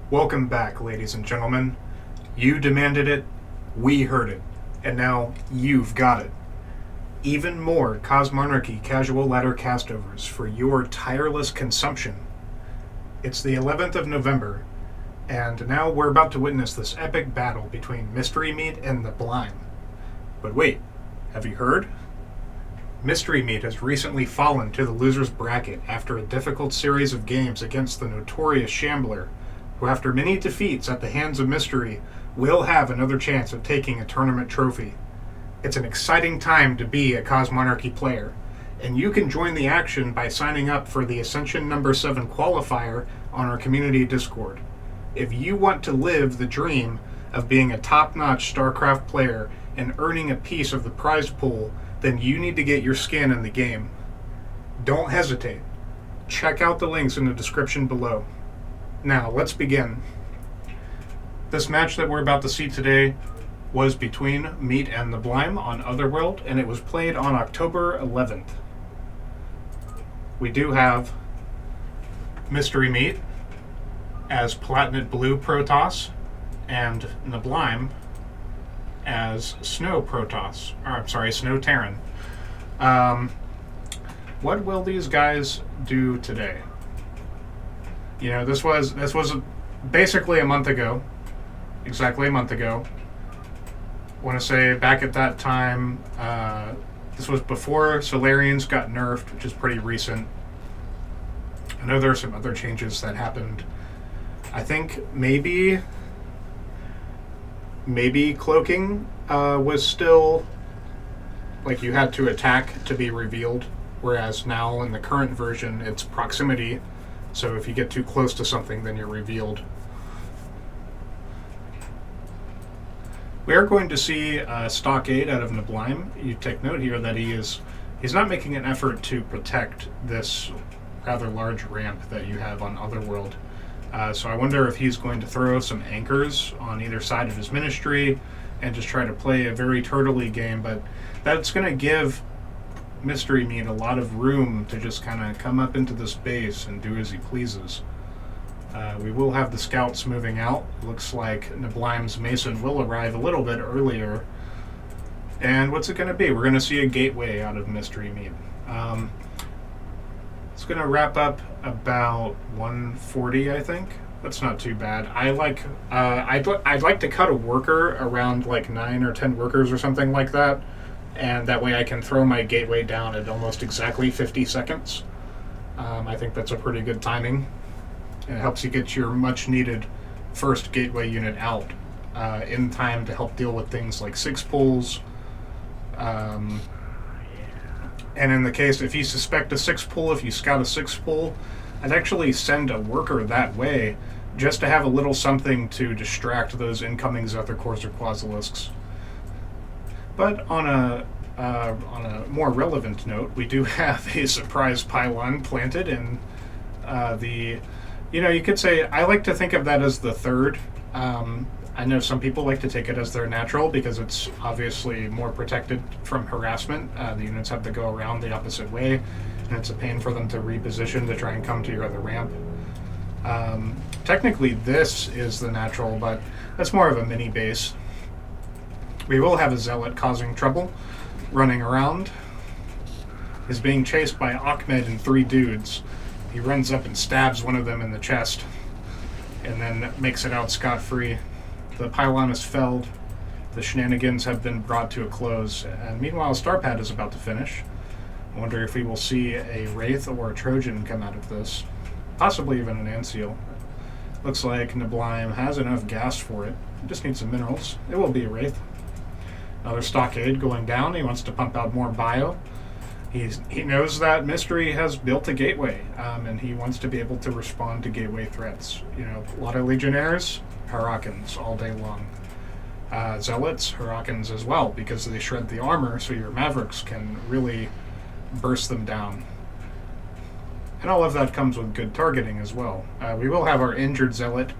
Welcome back, ladies and gentlemen. You demanded it, we heard it, and now you've got it. Even more Cosmonarchy casual ladder castovers for your tireless consumption. It's the 11th of November, and now we're about to witness this epic battle between Mystery Meat and Neblime. But wait, have you heard? Mystery Meat has recently fallen to the loser's bracket after a difficult series of games against the notorious Shambler, who after many defeats at the hands of Mystery, will have another chance of taking a tournament trophy. It's an exciting time to be a Cosmonarchy player, and you can join the action by signing up for the Ascension number 7 qualifier on our community Discord. If you want to live the dream of being a top-notch StarCraft player and earning a piece of the prize pool, then you need to get your skin in the game. Don't hesitate. Check out the links in the description below. Now, let's begin. This match that we're about to see today was between Meat and Neblime on Otherworld, and it was played on October 11th. We do have Mystery Meat as Platinate Blue Protoss and Neblime as Snow Protoss. Snow Terran. What will these guys do today? You know, this was basically a month ago, exactly a month ago. I want to say back at that time, this was before Solarians got nerfed, which is pretty recent. I know there are some other changes that happened. I think maybe cloaking was still, like, you had to attack to be revealed, whereas now in the current version it's proximity. So if you get too close to something, then you're revealed. We are going to see Stockade out of Neblime. You take note here that he's not making an effort to protect this rather large ramp that you have on Otherworld. So I wonder if he's going to throw some anchors on either side of his ministry and just try to play a very turtley game, but that's going to give Mystery Meat a lot of room to just kind of come up into this base and do as he pleases. We will have the scouts moving out. Looks like Neblime's Mason will arrive a little bit earlier. And what's it going to be? We're going to see a gateway out of Mystery Meat. It's going to wrap up about 140, I think. That's not too bad. I'd like to cut a worker around like 9 or 10 workers or something like that. And that way I can throw my gateway down at almost exactly 50 seconds. I think that's a pretty good timing. It helps you get your much-needed first gateway unit out in time to help deal with things like 6 pulls. And in the case, if you suspect a 6 pull, if you scout a 6 pull, I'd actually send a worker that way just to have a little something to distract those incoming Zethicors or Quasilisks. But on a more relevant note, we do have a surprise pylon planted in you could say, I like to think of that as the third. I know some people like to take it as their natural because it's obviously more protected from harassment. The units have to go around the opposite way, and it's a pain for them to reposition to try and come to your other ramp. Technically, this is the natural, but that's more of a mini base. We will have a zealot causing trouble, running around. He's being chased by Ahmed and 3 dudes. He runs up and stabs one of them in the chest, and then makes it out scot-free. The pylon is felled. The shenanigans have been brought to a close, and meanwhile Starpad is about to finish. I wonder if we will see a Wraith or a Trojan come out of this. Possibly even an Anseal. Looks like Neblime has enough gas for it. He just needs some minerals. It will be a Wraith. Another Stockade going down. He wants to pump out more bio. He knows that Mystery has built a gateway, and he wants to be able to respond to gateway threats. You know, a lot of Legionnaires, Hurricanes all day long. Zealots, Hurricanes as well, because they shred the armor, so your Mavericks can really burst them down. And all of that comes with good targeting as well. We will have our injured Zealot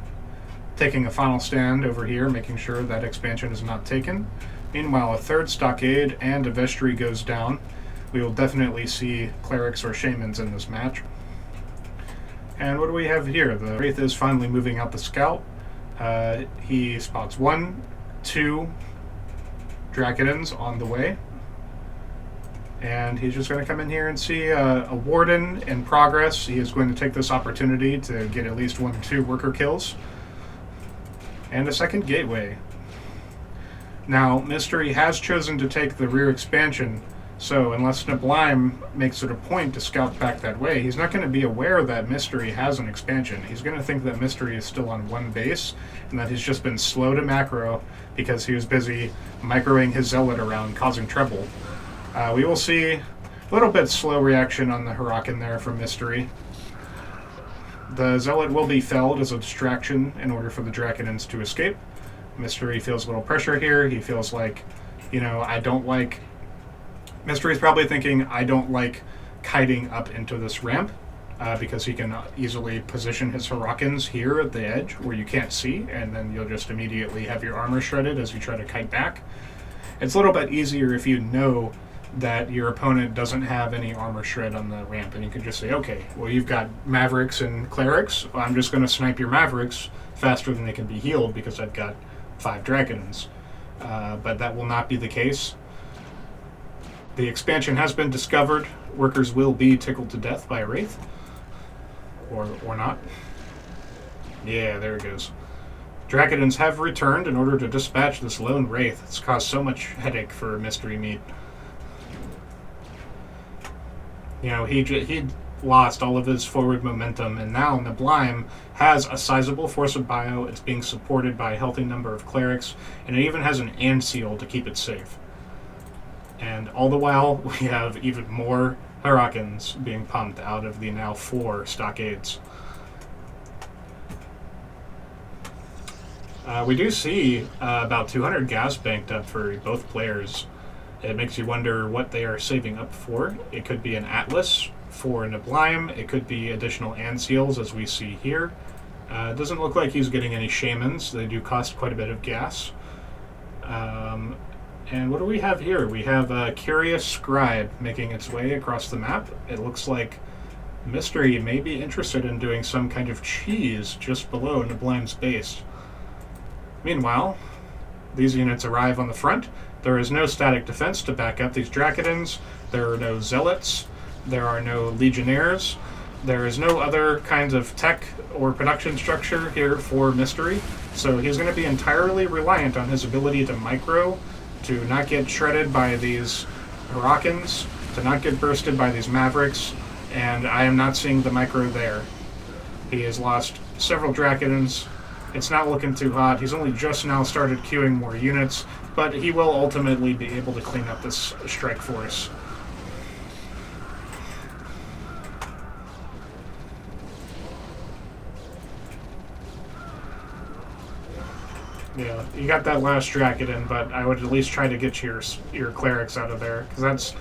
taking a final stand over here, making sure that expansion is not taken. Meanwhile, a third Stockade and a Vestry goes down. We will definitely see Clerics or Shamans in this match. And what do we have here? The Wraith is finally moving out the scout. He spots 1, 2 Dracodons on the way. And he's just going to come in here and see a Warden in progress. He is going to take this opportunity to get at least 1 or 2 worker kills. And a second gateway. Now, Mystery has chosen to take the rear expansion, so unless Neblime makes it a point to scout back that way, he's not going to be aware that Mystery has an expansion. He's going to think that Mystery is still on 1 base, and that he's just been slow to macro because he was busy microing his Zealot around, causing trouble. We will see a little bit slow reaction on the Huracan there from Mystery. The Zealot will be felled as a distraction in order for the Dracodons to escape. Mystery feels a little pressure here. He feels like, I don't like... Mystery's probably thinking, I don't like kiting up into this ramp, because he can easily position his Huracans here at the edge where you can't see, and then you'll just immediately have your armor shredded as you try to kite back. It's a little bit easier if you know that your opponent doesn't have any armor shred on the ramp, and you can just say, okay, well, you've got Mavericks and Clerics. Well, I'm just going to snipe your Mavericks faster than they can be healed because I've got 5 Dracodons. But that will not be the case. The expansion has been discovered. Workers will be tickled to death by a Wraith. Or not. Yeah, there it goes. Dracodons have returned in order to dispatch this lone Wraith. It's caused so much headache for Mystery Meat. He lost all of his forward momentum, and now Neblime has a sizable force of bio. It's being supported by a healthy number of Clerics, and it even has an and seal to keep it safe. And all the while, we have even more Huracans being pumped out of the now 4 stockades. We do see about 200 gas banked up for both players. It makes you wonder what they are saving up for. It could be an Atlas for Neblime. It could be additional and seals, as we see here. It doesn't look like he's getting any Shamans. They do cost quite a bit of gas. And what do we have here? We have a Curious Scribe making its way across the map. It looks like Mystery may be interested in doing some kind of cheese just below Neblime's base. Meanwhile, these units arrive on the front. There is no static defense to back up these Dracodons. There are no Zealots. There are no Legionnaires. There is no other kinds of tech or production structure here for Mystery. So he's going to be entirely reliant on his ability to micro, to not get shredded by these Huracans, to not get bursted by these Mavericks, and I am not seeing the micro there. He has lost several Dracodons. It's not looking too hot. He's only just now started queuing more units, but he will ultimately be able to clean up this strike force. Yeah, you got that last Dracodon, but I would at least try to get your Clerics out of there, because that's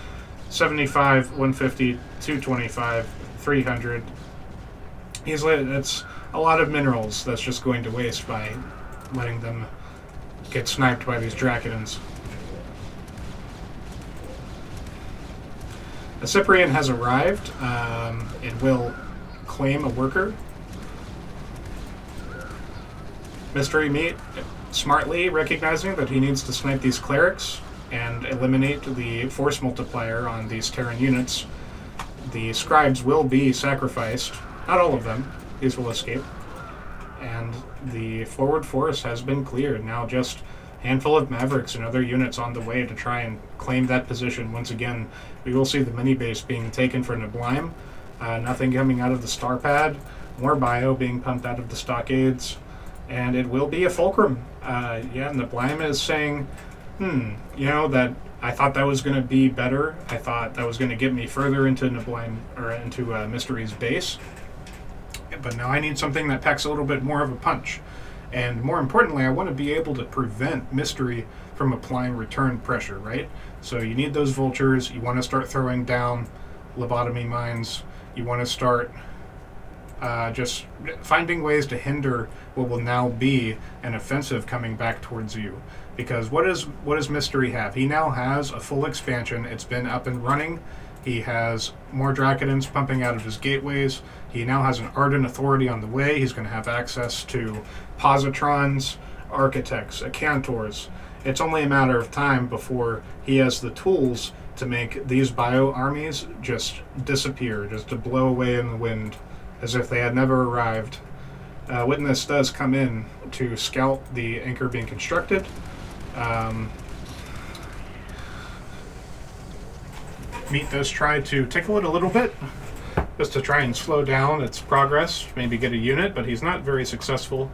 75, 150, 225, 300. That's a lot of minerals that's just going to waste by letting them get sniped by these Dracodons. A Cyprian has arrived and will claim a worker. Mystery Meat, smartly recognizing that he needs to snipe these Clerics and eliminate the force multiplier on these Terran units. The Scribes will be sacrificed. Not all of them. These will escape. And the forward force has been cleared. Now just a handful of Mavericks and other units on the way to try and claim that position. Once again, we will see the mini-base being taken for Neblime. Nothing coming out of the star pad. More bio being pumped out of the stockades. And it will be a fulcrum. Neblime is saying, that I thought that was going to be better. I thought that was going to get me further into Neblime, or into Mystery's base. But now I need something that packs a little bit more of a punch. And more importantly, I want to be able to prevent Mystery from applying return pressure, right? So you need those vultures. You want to start throwing down lobotomy mines. You want to start just finding ways to hinder what will now be an offensive coming back towards you. Because what does Mystery have? He now has a full expansion. It's been up and running. He has more Dracodons pumping out of his gateways. He now has an Ardent Authority on the way. He's going to have access to Positrons, Architects, Acantors. It's only a matter of time before he has the tools to make these bio armies just disappear, just to blow away in the wind, as if they had never arrived. Witness does come in to scout the anchor being constructed. Meat does try to tickle it a little bit, just to try and slow down its progress, maybe get a unit, but he's not very successful.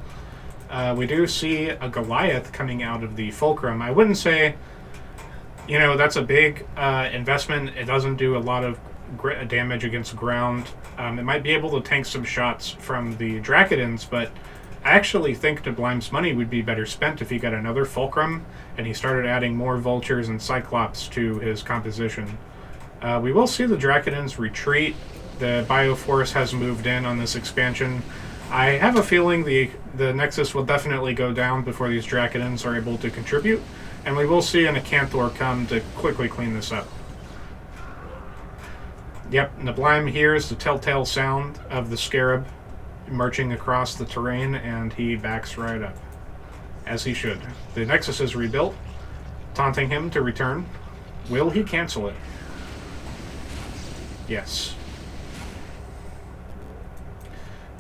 We do see a Goliath coming out of the Fulcrum. I wouldn't say, that's a big investment. It doesn't do a lot of damage against ground. It might be able to tank some shots from the Dracodons, but I actually think Neblime's money would be better spent if he got another Fulcrum and he started adding more Vultures and Cyclops to his composition. We will see the Dracodons retreat. The Bioforce has moved in on this expansion. I have a feeling the Nexus will definitely go down before these Dracodons are able to contribute, and we will see an Acanthor come to quickly clean this up. Yep, Neblime hears the telltale sound of the Scarab marching across the terrain, and he backs right up, as he should. The Nexus is rebuilt, taunting him to return. Will he cancel it? Yes.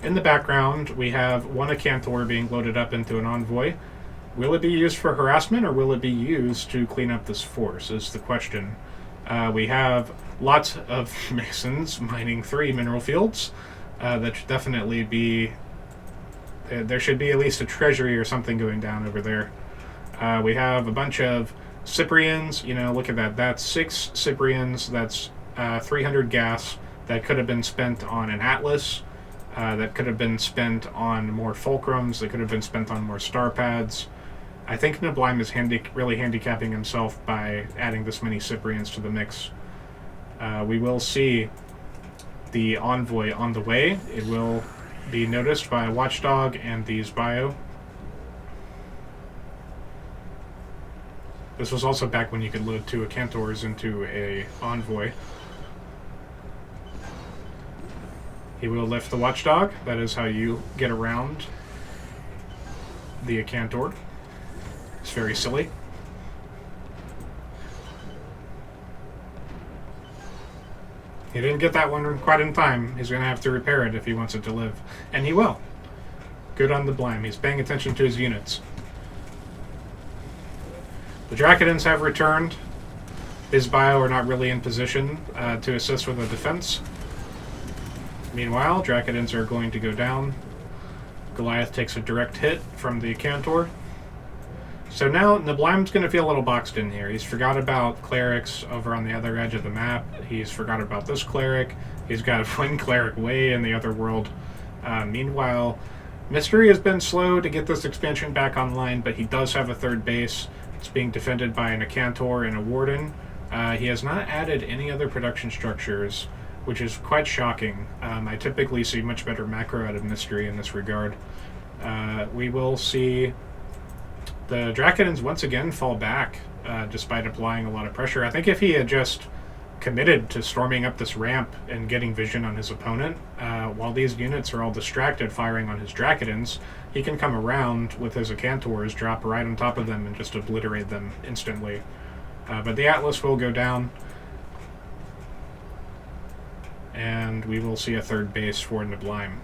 In the background, we have one Acanthor being loaded up into an Envoy. Will it be used for harassment, or will it be used to clean up this force, is the question. We have lots of Masons mining 3 mineral fields. That should definitely be... there should be at least a treasury or something going down over there. We have a bunch of Cyprians. Look at that. That's 6 Cyprians. That's 300 gas that could have been spent on an Atlas. That could have been spent on more Fulcrums, that could have been spent on more Star Pads. I think Neblime is really handicapping himself by adding this many Cyprians to the mix. We will see the Envoy on the way. It will be noticed by a Watchdog and these Bio. This was also back when you could load 2 Acanthors into a Envoy. He will lift the Watchdog. That is how you get around the Acanthor. It's very silly. He didn't get that one quite in time. He's going to have to repair it if he wants it to live. And he will. Good on Neblime. He's paying attention to his units. The Dracodons have returned. His Bio are not really in position to assist with the defense. Meanwhile, Dracodons are going to go down. Goliath takes a direct hit from the Acanthor. So now Neblime's going to feel a little boxed in here. He's forgot about clerics over on the other edge of the map. He's forgot about this cleric. He's got one cleric way in the other world. Meanwhile, Mystery has been slow to get this expansion back online, but he does have a third base. It's being defended by an Acanthor and a Warden. He has not added any other production structures, which is quite shocking. I typically see much better macro out of Mystery in this regard. We will see the Dracodons once again fall back, despite applying a lot of pressure. I think if he had just committed to storming up this ramp and getting vision on his opponent, while these units are all distracted firing on his Dracodons, he can come around with his Acanthors, drop right on top of them, and just obliterate them instantly. But the Atlas will go down, and we will see a third base for Neblime.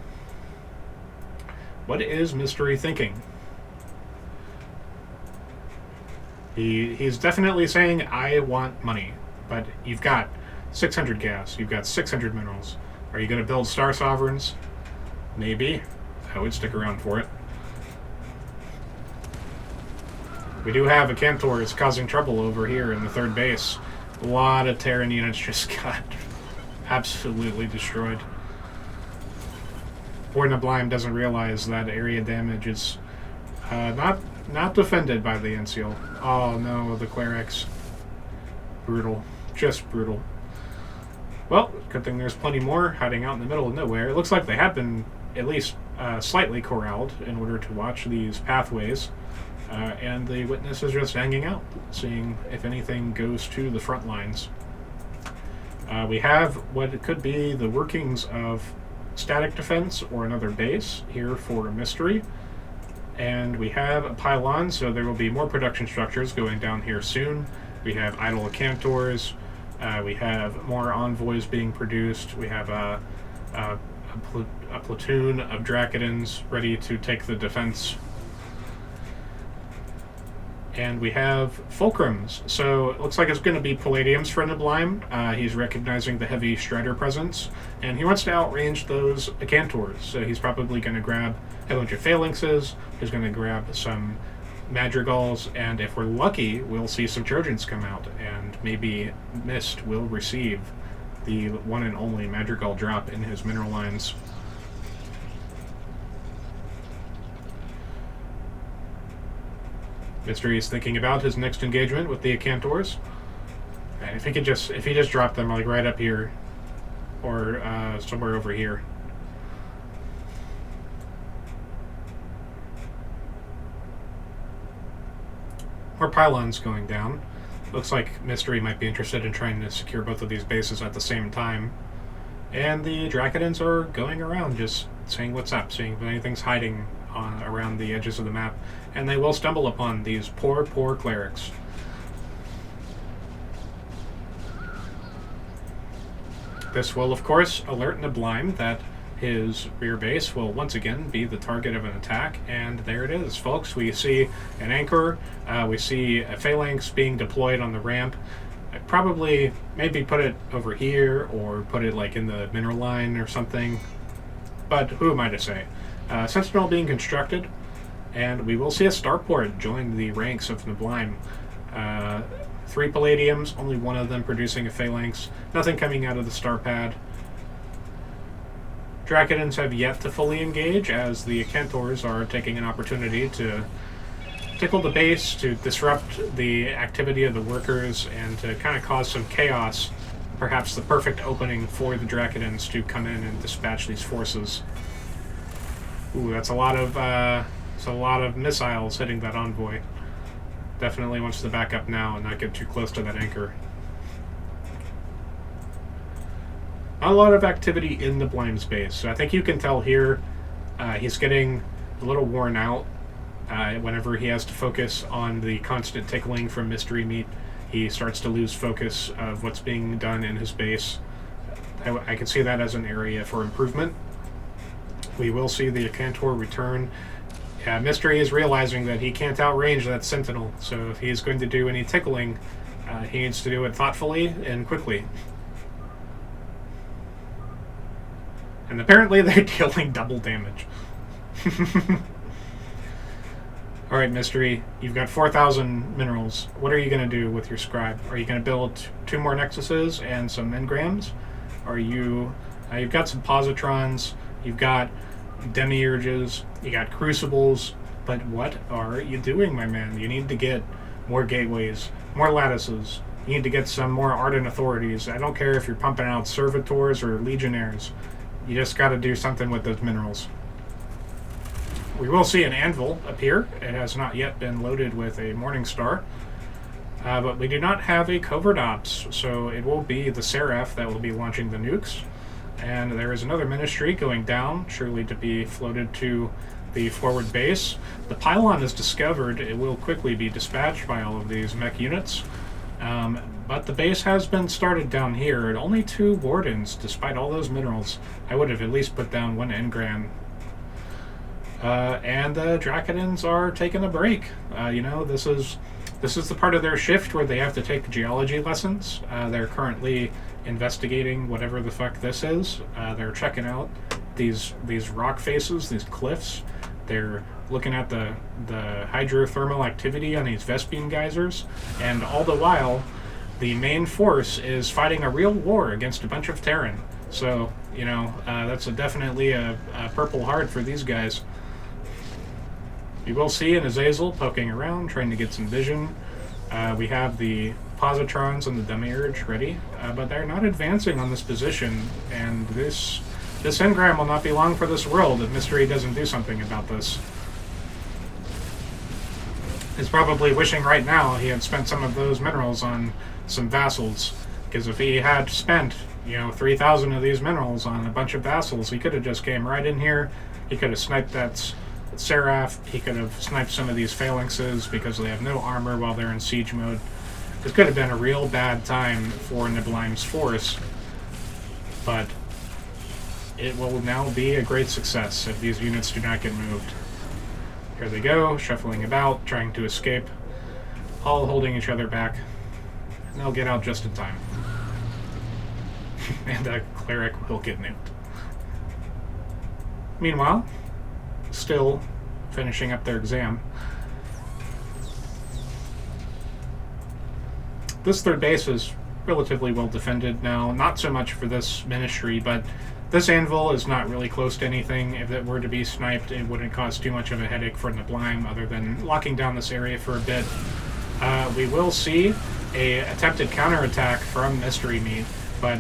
What is Mystery thinking? He's definitely saying, I want money, but you've got 600 gas, you've got 600 minerals. Are you going to build Star Sovereigns? Maybe. I would stick around for it. We do have Acanthors causing trouble over here in the third base. A lot of Terran units just got absolutely destroyed. Poor Neblime doesn't realize that area damage is not defended by the NCL. Oh no, the clerics. Brutal. Just brutal. Well, good thing there's plenty more hiding out in the middle of nowhere. It looks like they have been at least slightly corralled in order to watch these pathways. And the Witness is just hanging out, seeing if anything goes to the front lines. We have what it could be the workings of static defense or another base here for Mystery. And we have a pylon, so there will be more production structures going down here soon. We have idle cantors. We have more envoys being produced. We have a platoon of Dracodons ready to take the defense. And we have fulcrums. So it looks like it's going to be palladiums for Neblime. He's recognizing the heavy Strider presence, and he wants to outrange those cantors. So he's probably going to grab a bunch of phalanxes. He's going to grab some madrigals, and if we're lucky, we'll see some Trojans come out, and maybe Mist will receive the one and only madrigal drop in his mineral lines. Mystery is thinking about his next engagement with the Acantors. And if he just dropped them like right up here, or somewhere over here. More pylons going down. Looks like Mystery might be interested in trying to secure both of these bases at the same time. And the Dracodons are going around just saying what's up, seeing if anything's hiding around the edges of the map, and they will stumble upon these poor clerics. This will, of course, alert Neblime that his rear base will once again be the target of an attack, and there it is, folks. We see an anchor, we see a phalanx being deployed on the ramp. I'd probably maybe put it over here, or put it like in the mineral line or something, but who am I to say? Sentinel being constructed, and we will see a starport join the ranks of Neblime. 3 palladiums, only one of them producing a phalanx. Nothing coming out of the star pad. Dracodons have yet to fully engage, as the Cantors are taking an opportunity to tickle the base, to disrupt the activity of the workers, and to kind of cause some chaos. Perhaps the perfect opening for the Dracodons to come in and dispatch these forces. Ooh, that's a lot of missiles hitting that envoy. Definitely wants to back up now and not get too close to that anchor. Not a lot of activity in the Neblime's base, so I think you can tell here he's getting a little worn out whenever he has to focus on the constant tickling from Mystery Meat. He starts to lose focus of what's being done in his base. I can see that as an area for improvement. We will see the Cantor return. Mystery is realizing that he can't outrange that Sentinel, so if he's going to do any tickling, he needs to do it thoughtfully and quickly. And apparently they're dealing double damage. Alright, Mystery, you've got 4,000 minerals. What are you going to do with your scribe? Are you going to build 2 more nexuses and some engrams? Are you... you've got some positrons, you've got demiurges, you got crucibles, but what are you doing, my man? You need to get more gateways, more lattices. You need to get some more ardent authorities. I don't care if you're pumping out servitors or legionnaires. You just got to do something with those minerals. We will see an anvil appear. It has not yet been loaded with a Morning Star. But we do not have a covert ops, so it will be the Seraph that will be launching the nukes. And there is another ministry going down, surely to be floated to the forward base. The pylon is discovered. It will quickly be dispatched by all of these mech units. But the base has been started down here, and only 2 wardens, despite all those minerals. I would have at least put down 1 engram. And the Dracodons are taking a break. This is the part of their shift where they have to take geology lessons. They're currently investigating whatever the fuck this is. They're checking out these rock faces, these cliffs. They're looking at the hydrothermal activity on these Vespine geysers, and all the while, the main force is fighting a real war against a bunch of Terran. So, that's definitely a Purple Heart for these guys. You will see an Azazel poking around, trying to get some vision. We have the positrons and the demiurge ready, but they're not advancing on this position, and this engram will not be long for this world if Mystery doesn't do something about this. He's probably wishing right now he had spent some of those minerals on some vassals. Because if he had spent, 3,000 of these minerals on a bunch of vassals, he could have just came right in here. He could have sniped that Seraph. He could have sniped some of these phalanxes because they have no armor while they're in siege mode. This could have been a real bad time for Neblime's force, but it will now be a great success if these units do not get moved. Here they go, shuffling about, trying to escape, all holding each other back. And they'll get out just in time. And a cleric will get nuked. Meanwhile, still finishing up their exam. This third base is relatively well defended now. Not so much for this ministry, but this anvil is not really close to anything. If it were to be sniped, it wouldn't cause too much of a headache for Neblime other than locking down this area for a bit. We will see a attempted counterattack from Mystery Meat, but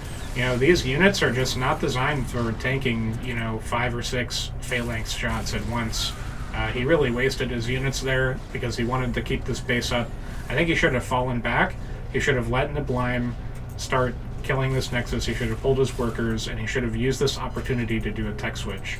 these units are just not designed for tanking 5 or 6 phalanx shots at once. He really wasted his units there because he wanted to keep this base up. I think he should have fallen back. He should have let Neblime start killing this Nexus. He should have pulled his workers, and he should have used this opportunity to do a tech switch.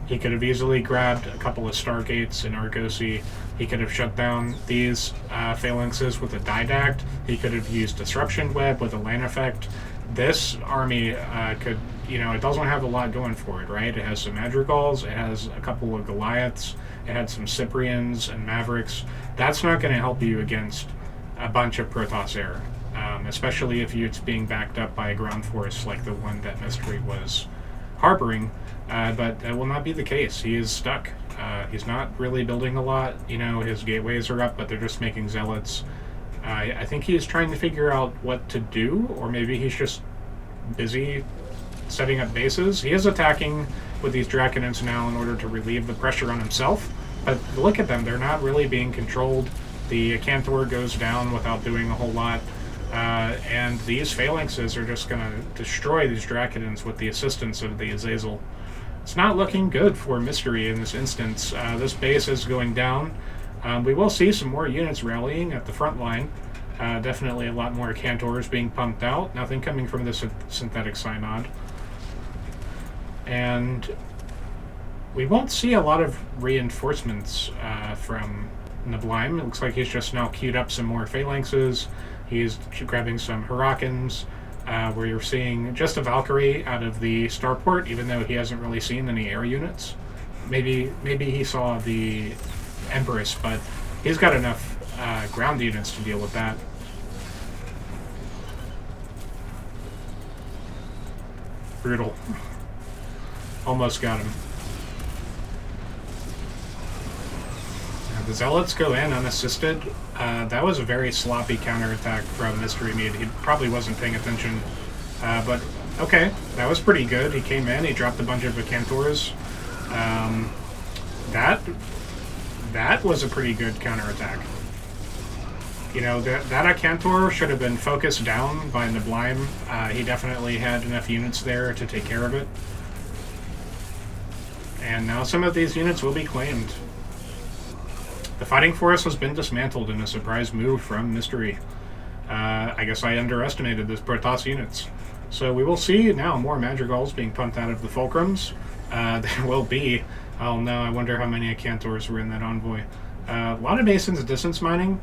He could have easily grabbed a couple of Stargates in Argosy. He could have shut down these phalanxes with a Didact. He could have used Disruption Web with a Lane Effect. This army could, it doesn't have a lot going for it, right? It has some Madrigals, it has a couple of Goliaths, it had some Cyprians and Mavericks. That's not going to help you against a bunch of Protoss Air, especially if it's being backed up by a ground force like the one that Mystery was harboring. But that will not be the case. He is stuck. He's not really building a lot. His gateways are up, but they're just making zealots. I think he is trying to figure out what to do, or maybe he's just busy setting up bases. He is attacking with these Draconins now in order to relieve the pressure on himself, but look at them. They're not really being controlled. The Cantor goes down without doing a whole lot, and these phalanxes are just going to destroy these Draconins with the assistance of the Azazel. It's not looking good for Mystery in this instance. This base is going down. We will see some more units rallying at the front line. Definitely a lot more Cantors being pumped out. Nothing coming from the synthetic Synod. And we won't see a lot of reinforcements from Neblime. It looks like he's just now queued up some more phalanxes. He's grabbing some Hurricanes. Where you're seeing just a Valkyrie out of the starport, even though he hasn't really seen any air units. Maybe he saw the Empress, but he's got enough ground units to deal with that. Brutal. Almost got him. The Zealots go in unassisted. That was a very sloppy counterattack from Mystery Meat. He probably wasn't paying attention. But, okay, that was pretty good. He came in, he dropped a bunch of Cantors. That was a pretty good counterattack. That Cantor should have been focused down by Neblime. He definitely had enough units there to take care of it. And now some of these units will be claimed. The fighting force has been dismantled in a surprise move from Mystery. I guess I underestimated those Protoss units. So we will see now more Madrigals being pumped out of the Fulcrums. There will be. Oh no, I wonder how many Cantors were in that Envoy. A lot of Masons distance mining,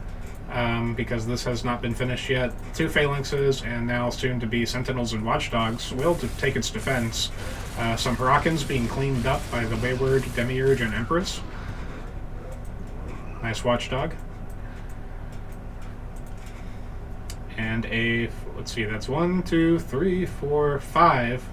because this has not been finished yet. 2 Phalanxes, and now soon to be Sentinels and Watchdogs will to take its defense. Some Hurricanes being cleaned up by the Wayward, Demiurge, and Empress. Nice Watchdog. And let's see, that's 1, 2, 3, 4, 5,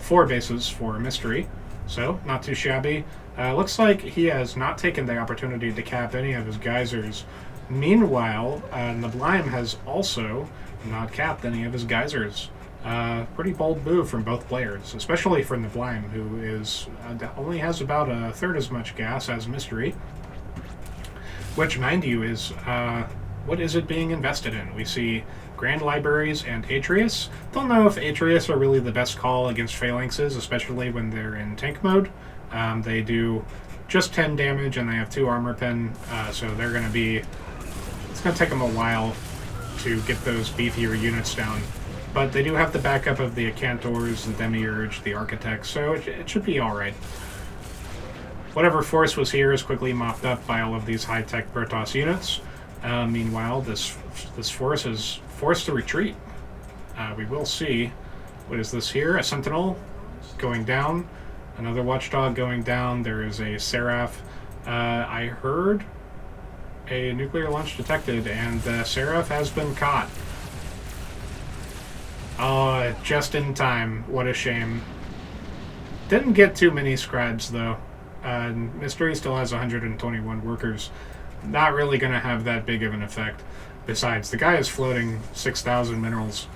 4 bases for Mystery. So, not too shabby. Looks like he has not taken the opportunity to cap any of his geysers. Meanwhile, Neblime has also not capped any of his geysers. Pretty bold move from both players, especially for Neblime, who only has about a third as much gas as Mystery. Which, mind you, is what is it being invested in? We see Grand Libraries and Atreus. Don't know if Atreus are really the best call against Phalanxes, especially when they're in tank mode. They do just 10 damage and they have 2 armor pen, so they're going to be... It's going to take them a while to get those beefier units down. But they do have the backup of the Acantors, the Demiurge, the Architects, so it should be alright. Whatever force was here is quickly mopped up by all of these high-tech Protoss units. Meanwhile, this force is forced to retreat. We will see. What is this here? A Sentinel going down. Another Watchdog going down. There is a Seraph. I heard a nuclear launch detected, and the Seraph has been caught. Oh, just in time. What a shame. Didn't get too many scribes, though. Mystery still has 121 workers. Not really going to have that big of an effect. Besides, the guy is floating 6,000 minerals.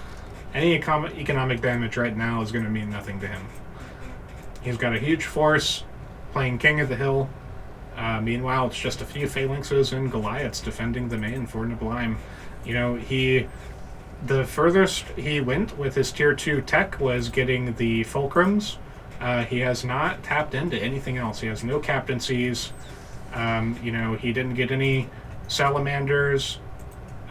Any economic damage right now is going to mean nothing to him. He's got a huge force, playing King of the Hill. Meanwhile, it's just a few Phalanxes and Goliaths defending the main for Neblime. You know, the furthest he went with his Tier 2 tech was getting the Fulcrums. He has not tapped into anything else. He has no captaincies. You know, he didn't get any Salamanders.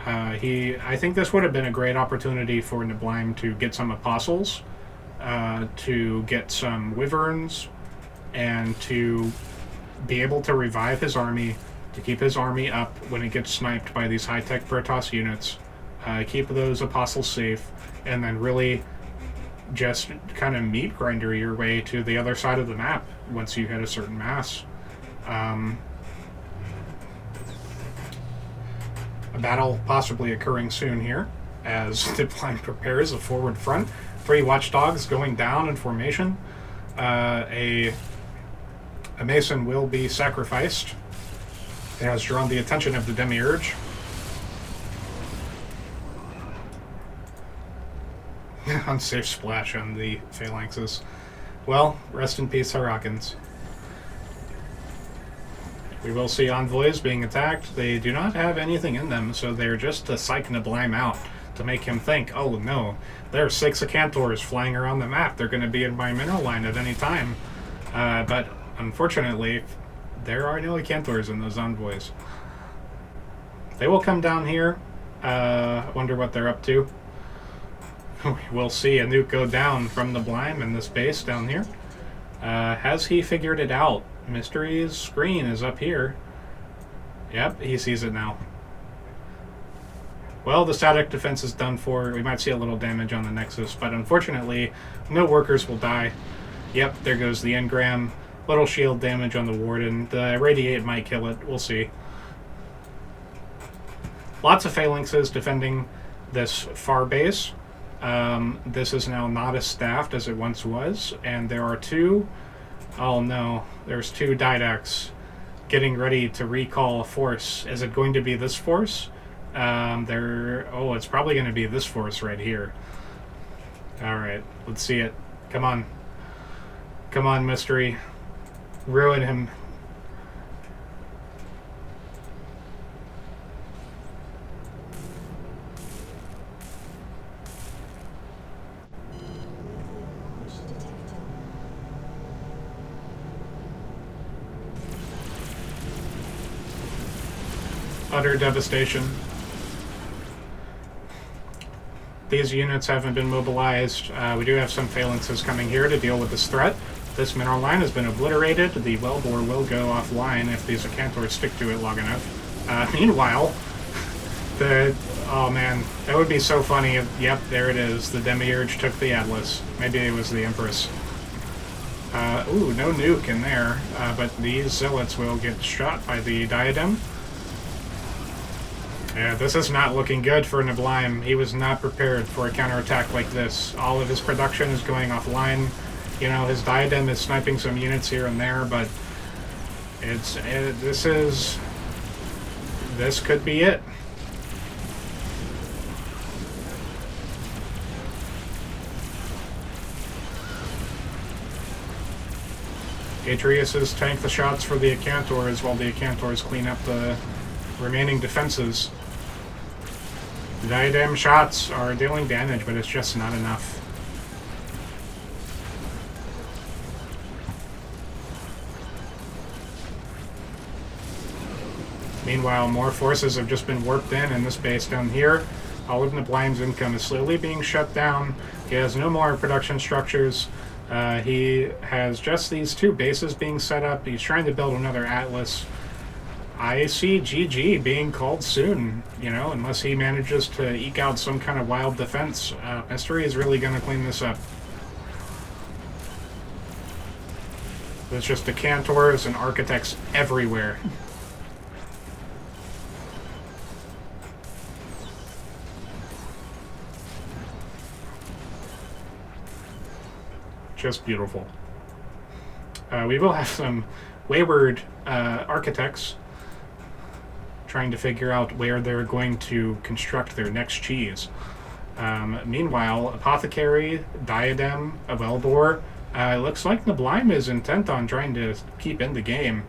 I think this would have been a great opportunity for Neblime to get some Apostles, to get some Wyverns, and to be able to revive his army, to keep his army up when it gets sniped by these high-tech Protoss units, keep those Apostles safe, and then really just kind of meat grinder your way to the other side of the map once you hit a certain mass. A battle possibly occurring soon here as Neblime prepares a forward front. 3 Watchdogs going down in formation. A Mason will be sacrificed. It has drawn the attention of the Demiurge. Unsafe splash on the Phalanxes. Well, rest in peace, Harakans. We will see envoys being attacked. They do not have anything in them, so they're just to psych Neblime out, to make him think, oh no, there are 6 Acantors flying around the map. They're going to be in my mineral line at any time. But unfortunately, there are no Acantors in those envoys. They will come down here. I wonder what they're up to. We'll see a nuke go down from Neblime in this base down here. Has he figured it out? Mystery's screen is up here. Yep, he sees it now. Well, the static defense is done for. We might see a little damage on the Nexus, but unfortunately, no workers will die. Yep, there goes the engram. Little shield damage on the Warden. The Radiate might kill it. We'll see. Lots of Phalanxes defending this far base. This is now not as staffed as it once was, and there are 2... Oh no, there's 2 Didacs getting ready to recall a force. Is it going to be this force? Oh, it's probably going to be this force right here. Alright, let's see it. Come on. Come on, Mystery. Ruin him. Utter devastation. These units haven't been mobilized. We do have some Phalanxes coming here to deal with this threat. This mineral line has been obliterated. The Wellbore will go offline if these Acantors stick to it long enough. Meanwhile, oh man, that would be so funny if, yep, there it is. The Demiurge took the Atlas. Maybe it was the Empress. Ooh, no nuke in there, but these Zealots will get shot by the Diadem. Yeah, this is not looking good for Neblime. He was not prepared for a counterattack like this. All of his production is going offline. You know, his Diadem is sniping some units here and there, but this could be it. Atreus's tank the shots for the Acantors while the Acantors clean up the remaining defenses. The Diadem shots are dealing damage, but it's just not enough. Meanwhile, more forces have just been warped in this base down here. All of Neblime's income is slowly being shut down. He has no more production structures. He has just these 2 bases being set up. He's trying to build another Atlas. I see GG being called soon, unless he manages to eke out some kind of wild defense. Mystery is really going to clean this up. There's just decantors and architects everywhere. Just beautiful. We will have some wayward architects trying to figure out where they're going to construct their next cheese. Meanwhile, Apothecary, Diadem, Avelbor, it looks like Neblime is intent on trying to keep in the game.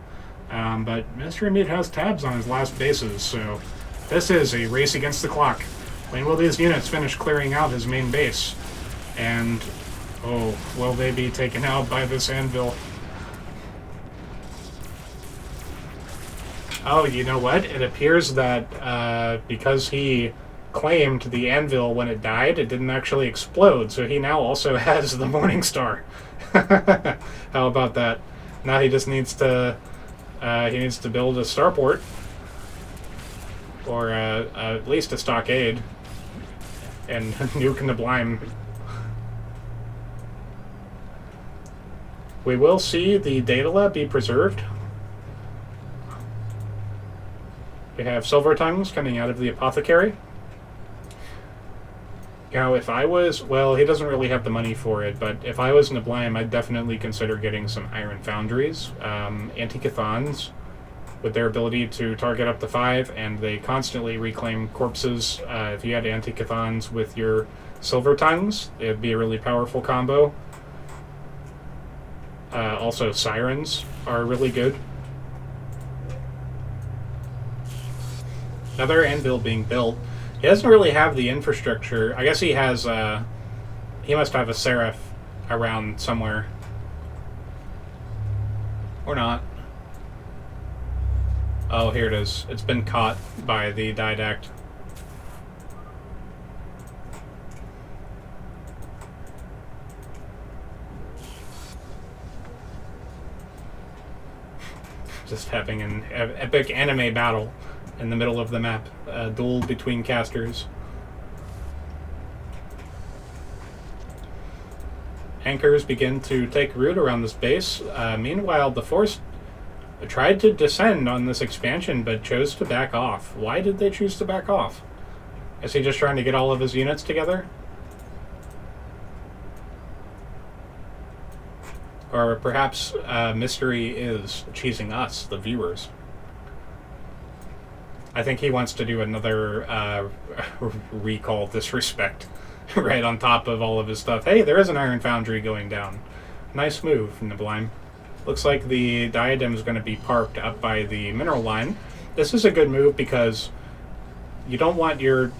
But Mystery Meat has tabs on his last bases, so this is a race against the clock. When will these units finish clearing out his main base? And, oh, will they be taken out by this anvil? Oh, you know what? It appears that because he claimed the anvil when it died, it didn't actually explode, so he now also has the Morning Star. How about that? Now he just needs to build a starport, or at least a stockade, and nuke Neblime. We will see the data lab be preserved. We have silver tongues coming out of the Apothecary. Now, if I was... Well, he doesn't really have the money for it, but if I was Neblime, I'd definitely consider getting some iron foundries. Antikythons, with their ability to target up to 5, and they constantly reclaim corpses. If you had Antikythons with your silver tongues, it'd be a really powerful combo. Also, sirens are really good. Another anvil being built. He doesn't really have the infrastructure. I guess he has, he must have a Seraph around somewhere. Or not. Oh, here it is. It's been caught by the Didact. Just having an epic anime battle in the middle of the map. A duel between casters. Anchors begin to take root around this base. Meanwhile, the Force tried to descend on this expansion, but chose to back off. Why did they choose to back off? Is he just trying to get all of his units together? Or perhaps Mystery is cheesing us, the viewers. I think he wants to do another recall disrespect right on top of all of his stuff. Hey, there is an iron foundry going down. Nice move, Neblime. Looks like the Diadem is going to be parked up by the mineral line. This is a good move because you don't want your...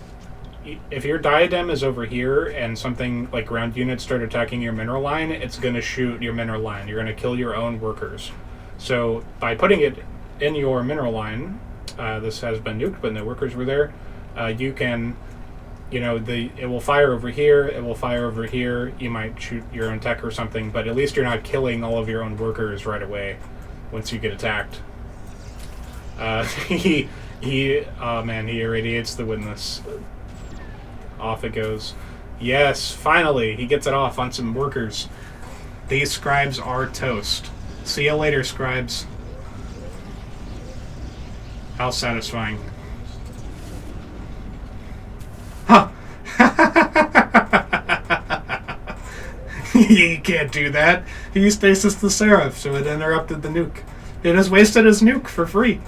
If your Diadem is over here and something like ground units start attacking your mineral line, it's going to shoot your mineral line. You're going to kill your own workers. So by putting it in your mineral line, this has been nuked, but no workers were there, you can, it will fire over here, it will fire over here, you might shoot your own tech or something, but at least you're not killing all of your own workers right away once you get attacked. Oh man, he irradiates the witness. Off it goes. Yes, finally, he gets it off on some workers. These scribes are toast. See you later, scribes. How satisfying. Huh! You can't do that. He used Stasis the Seraph, so it interrupted the nuke. It has wasted his nuke for free.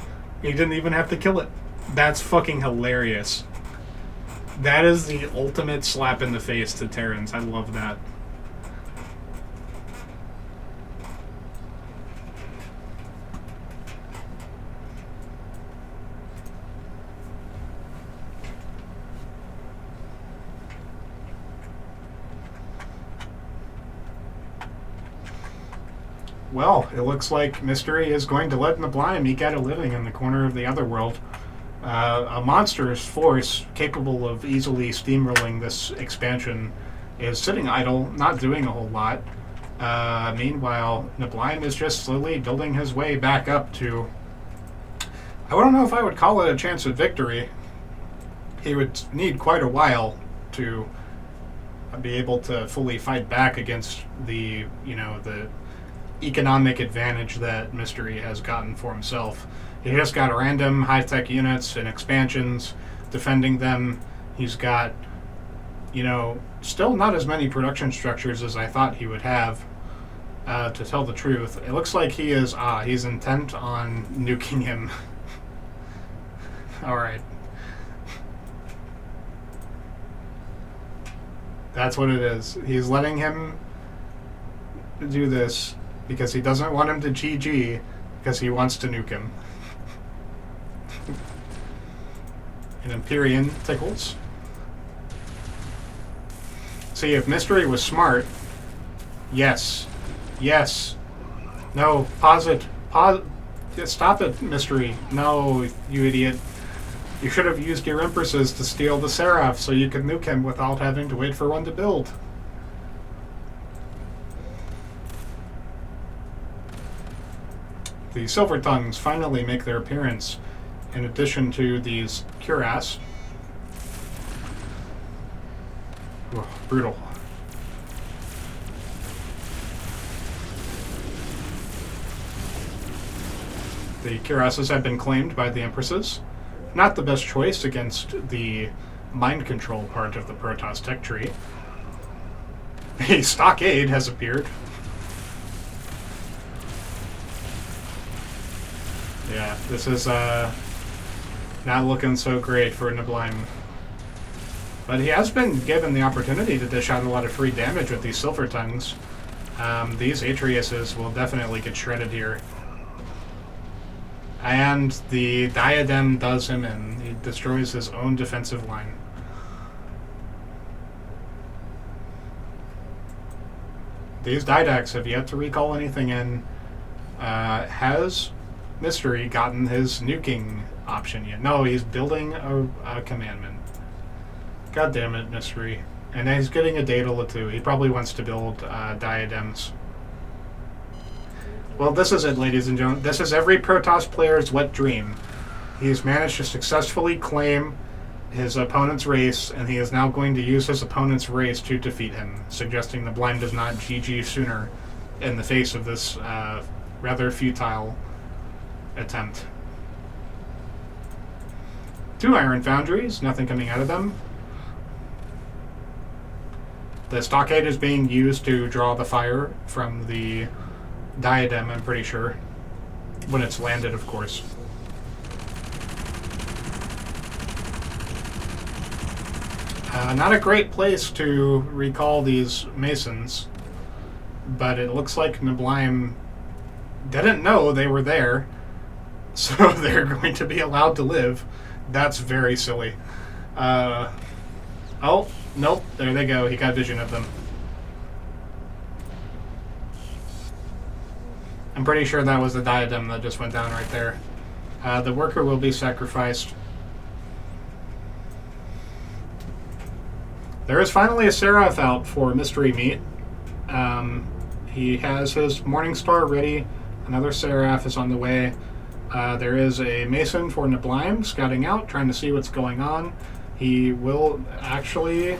He didn't even have to kill it. That's fucking hilarious. That is the ultimate slap in the face to Terrans. I love that. Well, it looks like Mystery is going to let Neblime eke out a living in the corner of the Otherworld. A monstrous force capable of easily steamrolling this expansion is sitting idle, not doing a whole lot. Meanwhile, Neblime is just slowly building his way back up to... I don't know if I would call it a chance of victory. He would need quite a while to be able to fully fight back against the economic advantage that Mystery has gotten for himself. He just got random high-tech units and expansions defending them. He's got, still not as many production structures as I thought he would have, to tell the truth. It looks like he's intent on nuking him. Alright. That's what it is. He's letting him do this because he doesn't want him to GG, because he wants to nuke him. And Empyrean tickles. See, if Mystery was smart... Yes. Yes. No, pause it. Pause. Stop it, Mystery. No, you idiot. You should have used your Empresses to steal the Seraph so you could nuke him without having to wait for one to build. The Silver Tongues finally make their appearance, in addition to these cuirass. Ugh, brutal. The cuirasses have been claimed by the Empresses. Not the best choice against the mind control part of the Protoss tech tree. A stockade has appeared. Yeah, this is not looking so great for Neblime. But he has been given the opportunity to dish out a lot of free damage with these Silver Tongues. These Atriuses will definitely get shredded here. And the Diadem does him in. He destroys his own defensive line. These Didacs have yet to recall anything in. Has Mystery gotten his nuking option yet? No, he's building a commandment. God damn it, Mystery. And he's getting a Daedal too. He probably wants to build Diadems. Well, this is it, ladies and gentlemen. This is every Protoss player's wet dream. He's managed to successfully claim his opponent's race, and he is now going to use his opponent's race to defeat him, suggesting the blind does not GG sooner in the face of this rather futile attempt. 2 Iron Foundries, nothing coming out of them. The stockade is being used to draw the fire from the Diadem, I'm pretty sure. When it's landed, of course. Not a great place to recall these Masons, but it looks like Neblime didn't know they were there, so they're going to be allowed to live. That's very silly. Oh, nope, there they go. He got vision of them. I'm pretty sure that was the Diadem that just went down right there. The worker will be sacrificed. There is finally a Seraph out for Mystery Meat. He has his Morningstar ready. Another Seraph is on the way. There is a Mason for Neblime scouting out, trying to see what's going on. He will actually...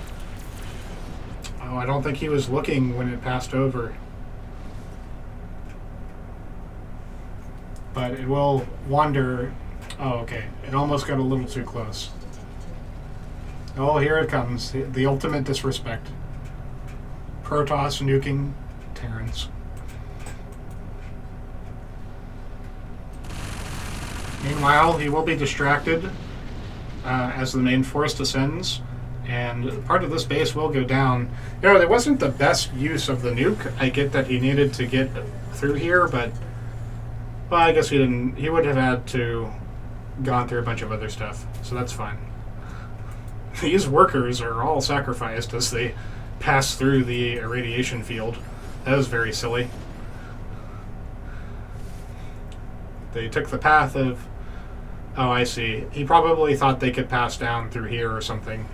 Oh, I don't think he was looking when it passed over. But it will wander... Oh, okay. It almost got a little too close. Oh, here it comes. The ultimate disrespect. Protoss nuking Terrans. Meanwhile, he will be distracted as the main force descends, and part of this base will go down. You know, it wasn't the best use of the nuke. I get that he needed to get through here, but... Well, I guess he didn't... He would have had to gone through a bunch of other stuff, so that's fine. These workers are all sacrificed as they pass through the irradiation field. That was very silly. They took the path of Oh, I see. He probably thought they could pass down through here or something.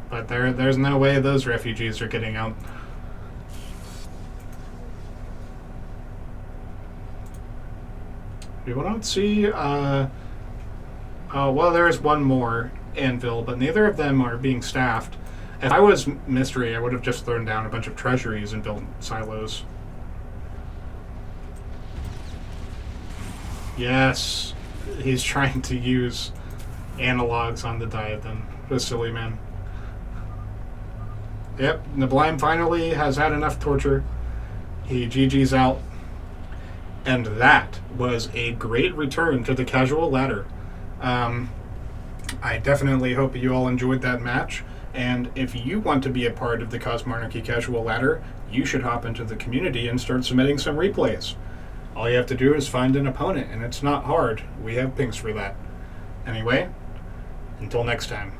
But there's no way those refugees are getting out. We will not see... well, there's one more anvil, but neither of them are being staffed. If I was Mystery, I would have just thrown down a bunch of treasuries and built silos. Yes, he's trying to use analogs on the diadem. What a silly man. Yep, Neblime finally has had enough torture. He GG's out. And that was a great return to the casual ladder. I definitely hope you all enjoyed that match. And if you want to be a part of the Cosmonarchy casual ladder, you should hop into the community and start submitting some replays. All you have to do is find an opponent, and it's not hard. We have pings for that. Anyway, until next time.